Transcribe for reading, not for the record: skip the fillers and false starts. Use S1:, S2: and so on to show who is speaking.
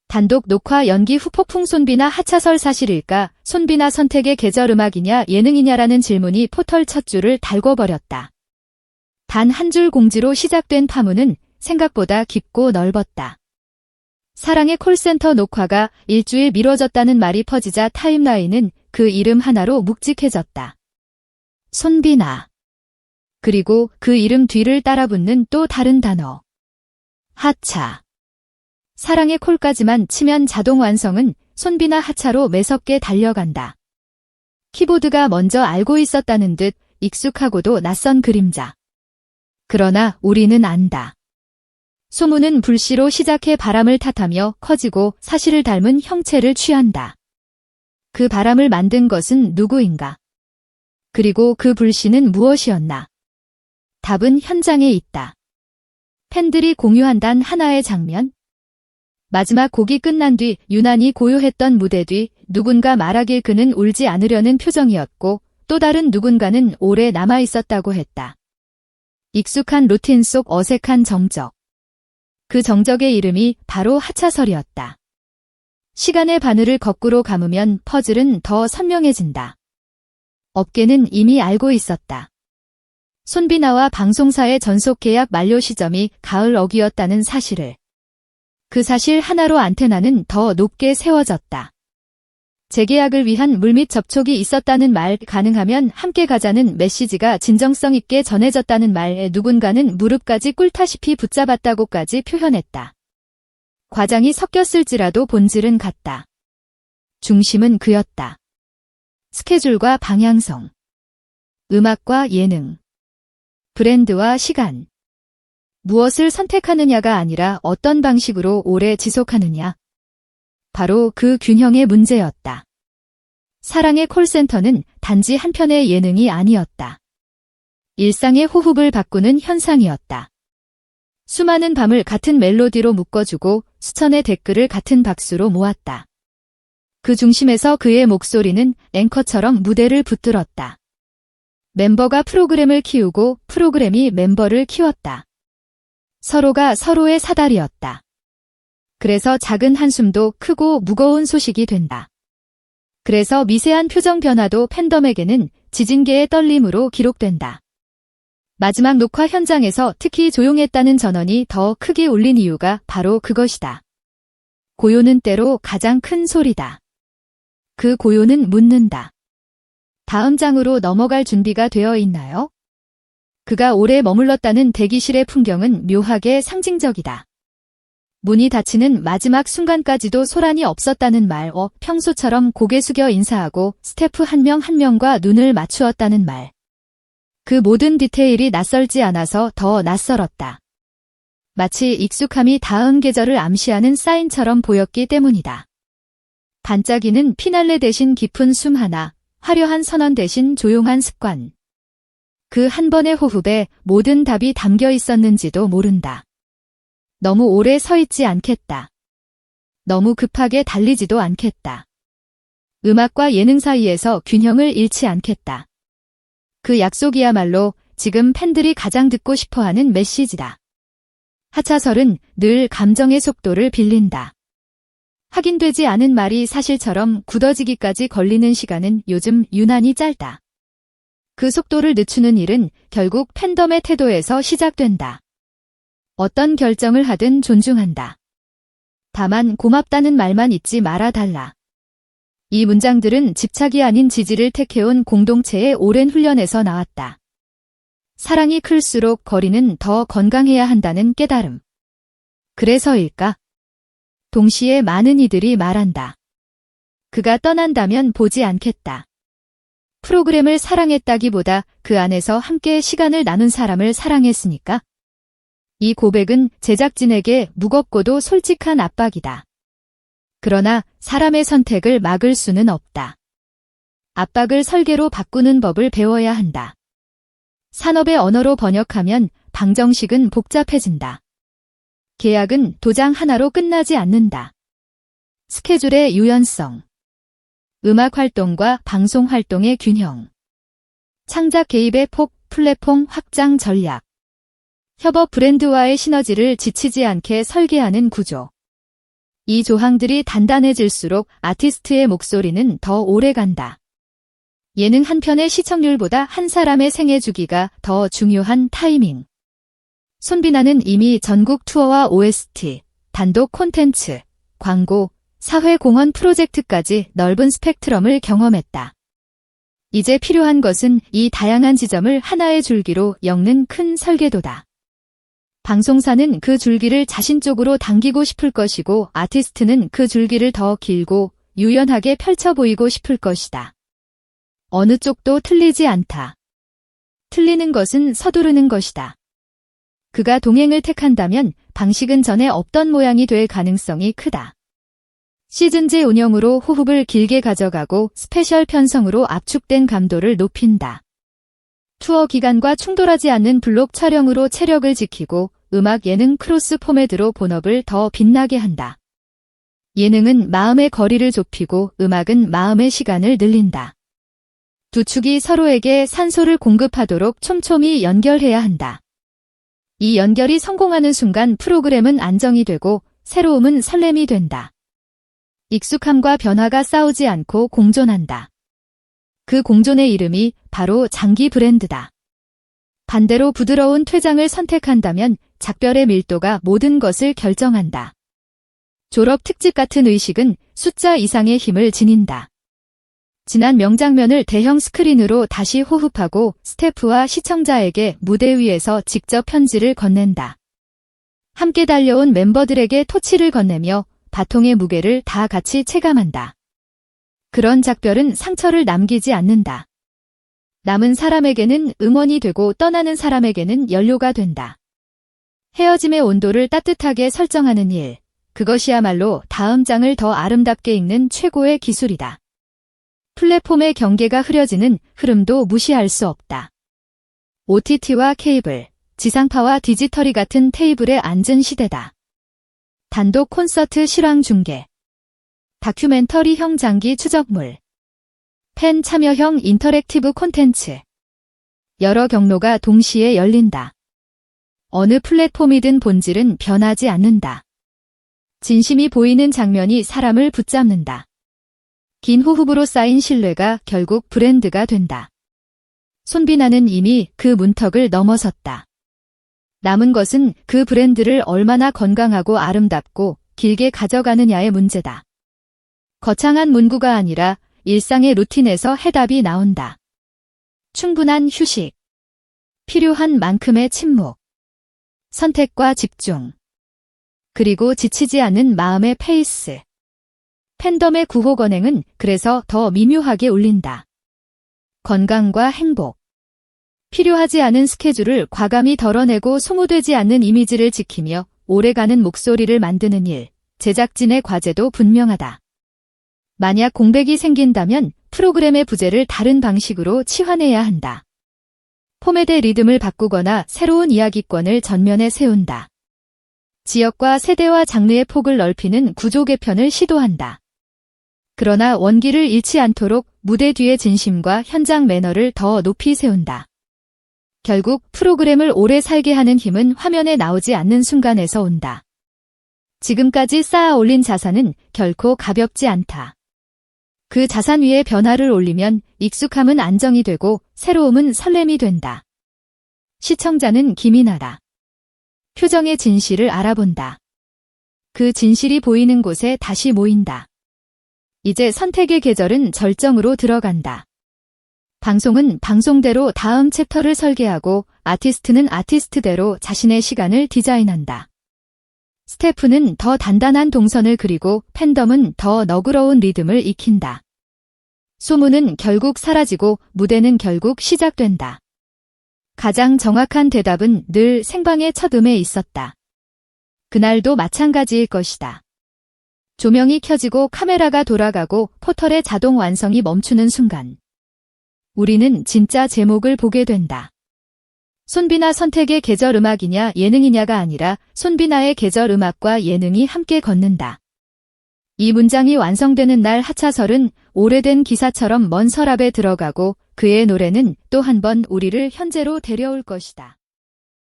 S1: 단독 녹화 연기 후 폭풍 손비나 하차설 사실일까? 손비나 선택의 계절 음악이냐 예능이냐라는 질문이 포털 첫 줄을 달궈버렸다. 단 한 줄 공지로 시작된 파문은 생각보다 깊고 넓었다. 사랑의 콜센터 녹화가 일주일 미뤄졌다는 말이 퍼지자 타임라인은 그 이름 하나로 묵직해졌다. 손비나. 그리고 그 이름 뒤를 따라붙는 또 다른 단어. 하차. 사랑의 콜까지만 치면 자동 완성은 손비나 하차로 매섭게 달려간다. 키보드가 먼저 알고 있었다는 듯 익숙하고도 낯선 그림자. 그러나 우리는 안다. 소문은 불씨로 시작해 바람을 탓하며 커지고 사실을 닮은 형체를 취한다. 그 바람을 만든 것은 누구인가? 그리고 그 불씨는 무엇이었나? 답은 현장에 있다. 팬들이 공유한 단 하나의 장면? 마지막 곡이 끝난 뒤 유난히 고요했던 무대 뒤 누군가 말하길 그는 울지 않으려는 표정이었고 또 다른 누군가는 오래 남아있었다고 했다. 익숙한 루틴 속 어색한 정적. 그 정적의 이름이 바로 하차설이었다. 시간의 바늘을 거꾸로 감으면 퍼즐은 더 선명해진다. 업계는 이미 알고 있었다. 손비나와 방송사의 전속계약 만료 시점이 가을 어기였다는 사실을. 그 사실 하나로 안테나는 더 높게 세워졌다. 재계약을 위한 물밑 접촉이 있었다는 말, 가능하면 함께 가자는 메시지가 진정성 있게 전해졌다는 말에 누군가는 무릎까지 꿇다시피 붙잡았다고까지 표현했다. 과장이 섞였을지라도 본질은 같다. 중심은 그였다. 스케줄과 방향성, 음악과 예능, 브랜드와 시간. 무엇을 선택하느냐가 아니라 어떤 방식으로 오래 지속하느냐. 바로 그 균형의 문제였다. 사랑의 콜센터는 단지 한편의 예능이 아니었다. 일상의 호흡을 바꾸는 현상이었다. 수많은 밤을 같은 멜로디로 묶어주고 수천의 댓글을 같은 박수로 모았다. 그 중심에서 그의 목소리는 앵커처럼 무대를 붙들었다. 멤버가 프로그램을 키우고 프로그램이 멤버를 키웠다. 서로가 서로의 사다리였다. 그래서 작은 한숨도 크고 무거운 소식이 된다. 그래서 미세한 표정 변화도 팬덤에게는 지진계의 떨림으로 기록된다. 마지막 녹화 현장에서 특히 조용했다는 전원이 더 크게 울린 이유가 바로 그것이다. 고요는 때로 가장 큰 소리다. 그 고요는 묻는다. 다음 장으로 넘어갈 준비가 되어 있나요? 그가 오래 머물렀다는 대기실의 풍경은 묘하게 상징적이다. 문이 닫히는 마지막 순간까지도 소란이 없었다는 말, 평소처럼 고개 숙여 인사하고 스태프 한 명 한 명과 눈을 맞추었다는 말. 그 모든 디테일이 낯설지 않아서 더 낯설었다. 마치 익숙함이 다음 계절을 암시하는 사인처럼 보였기 때문이다. 반짝이는 피날레 대신 깊은 숨 하나, 화려한 선언 대신 조용한 습관. 그 한 번의 호흡에 모든 답이 담겨 있었는지도 모른다. 너무 오래 서 있지 않겠다. 너무 급하게 달리지도 않겠다. 음악과 예능 사이에서 균형을 잃지 않겠다. 그 약속이야말로 지금 팬들이 가장 듣고 싶어하는 메시지다. 하차설은 늘 감정의 속도를 빌린다. 확인되지 않은 말이 사실처럼 굳어지기까지 걸리는 시간은 요즘 유난히 짧다. 그 속도를 늦추는 일은 결국 팬덤의 태도에서 시작된다. 어떤 결정을 하든 존중한다. 다만 고맙다는 말만 잊지 말아달라. 이 문장들은 집착이 아닌 지지를 택해온 공동체의 오랜 훈련에서 나왔다. 사랑이 클수록 거리는 더 건강해야 한다는 깨달음. 그래서일까? 동시에 많은 이들이 말한다. 그가 떠난다면 보지 않겠다. 프로그램을 사랑했다기보다 그 안에서 함께 시간을 나눈 사람을 사랑했으니까? 이 고백은 제작진에게 무겁고도 솔직한 압박이다. 그러나 사람의 선택을 막을 수는 없다. 압박을 설계로 바꾸는 법을 배워야 한다. 산업의 언어로 번역하면 방정식은 복잡해진다. 계약은 도장 하나로 끝나지 않는다. 스케줄의 유연성, 음악 활동과 방송 활동의 균형, 창작 개입의 폭, 플랫폼 확장 전략, 협업 브랜드와의 시너지를 지치지 않게 설계하는 구조. 이 조항들이 단단해질수록 아티스트의 목소리는 더 오래 간다. 예능 한 편의 시청률보다 한 사람의 생애 주기가 더 중요한 타이밍. 손비나는 이미 전국 투어와 OST, 단독 콘텐츠, 광고, 사회공헌 프로젝트까지 넓은 스펙트럼을 경험했다. 이제 필요한 것은 이 다양한 지점을 하나의 줄기로 엮는 큰 설계도다. 방송사는 그 줄기를 자신 쪽으로 당기고 싶을 것이고 아티스트는 그 줄기를 더 길고 유연하게 펼쳐 보이고 싶을 것이다. 어느 쪽도 틀리지 않다. 틀리는 것은 서두르는 것이다. 그가 동행을 택한다면 방식은 전에 없던 모양이 될 가능성이 크다. 시즌제 운영으로 호흡을 길게 가져가고 스페셜 편성으로 압축된 감도를 높인다. 투어 기간과 충돌하지 않는 블록 촬영으로 체력을 지키고 음악 예능 크로스 포맷으로 본업을 더 빛나게 한다. 예능은 마음의 거리를 좁히고 음악은 마음의 시간을 늘린다. 두 축이 서로에게 산소를 공급하도록 촘촘히 연결해야 한다. 이 연결이 성공하는 순간 프로그램은 안정이 되고 새로움은 설렘이 된다. 익숙함과 변화가 싸우지 않고 공존한다. 그 공존의 이름이 바로 장기 브랜드다. 반대로 부드러운 퇴장을 선택한다면 작별의 밀도가 모든 것을 결정한다. 졸업 특집 같은 의식은 숫자 이상의 힘을 지닌다. 지난 명장면을 대형 스크린으로 다시 호흡하고 스태프와 시청자에게 무대 위에서 직접 편지를 건넨다. 함께 달려온 멤버들에게 토치를 건네며 바통의 무게를 다 같이 체감한다. 그런 작별은 상처를 남기지 않는다. 남은 사람에게는 응원이 되고 떠나는 사람에게는 연료가 된다. 헤어짐의 온도를 따뜻하게 설정하는 일, 그것이야말로 다음 장을 더 아름답게 읽는 최고의 기술이다. 플랫폼의 경계가 흐려지는 흐름도 무시할 수 없다. OTT와 케이블, 지상파와 디지털이 같은 테이블에 앉은 시대다. 단독 콘서트 실황 중계, 다큐멘터리형 장기 추적물, 팬 참여형 인터랙티브 콘텐츠. 여러 경로가 동시에 열린다. 어느 플랫폼이든 본질은 변하지 않는다. 진심이 보이는 장면이 사람을 붙잡는다. 긴 호흡으로 쌓인 신뢰가 결국 브랜드가 된다. 손비나는 이미 그 문턱을 넘어섰다. 남은 것은 그 브랜드를 얼마나 건강하고 아름답고 길게 가져가느냐의 문제다. 거창한 문구가 아니라 일상의 루틴에서 해답이 나온다. 충분한 휴식, 필요한 만큼의 침묵, 선택과 집중, 그리고 지치지 않은 마음의 페이스. 팬덤의 구호 언행은 그래서 더 미묘하게 울린다. 건강과 행복. 필요하지 않은 스케줄을 과감히 덜어내고 소모되지 않는 이미지를 지키며 오래가는 목소리를 만드는 일, 제작진의 과제도 분명하다. 만약 공백이 생긴다면 프로그램의 부재를 다른 방식으로 치환해야 한다. 포맷의 리듬을 바꾸거나 새로운 이야기권을 전면에 세운다. 지역과 세대와 장르의 폭을 넓히는 구조 개편을 시도한다. 그러나 원기를 잃지 않도록 무대 뒤의 진심과 현장 매너를 더 높이 세운다. 결국 프로그램을 오래 살게 하는 힘은 화면에 나오지 않는 순간에서 온다. 지금까지 쌓아 올린 자산은 결코 가볍지 않다. 그 자산 위에 변화를 올리면 익숙함은 안정이 되고 새로움은 설렘이 된다. 시청자는 기민하다. 표정의 진실을 알아본다. 그 진실이 보이는 곳에 다시 모인다. 이제 선택의 계절은 절정으로 들어간다. 방송은 방송대로 다음 챕터를 설계하고 아티스트는 아티스트대로 자신의 시간을 디자인한다. 스태프는 더 단단한 동선을 그리고 팬덤은 더 너그러운 리듬을 익힌다. 소문은 결국 사라지고 무대는 결국 시작된다. 가장 정확한 대답은 늘 생방의 첫 음에 있었다. 그날도 마찬가지일 것이다. 조명이 켜지고 카메라가 돌아가고 포털의 자동 완성이 멈추는 순간. 우리는 진짜 제목을 보게 된다. 손비나 선택의 계절 음악이냐 예능이냐가 아니라 손비나의 계절 음악과 예능이 함께 걷는다. 이 문장이 완성되는 날 하차설은 오래된 기사처럼 먼 서랍에 들어가고 그의 노래는 또 한 번 우리를 현재로 데려올 것이다.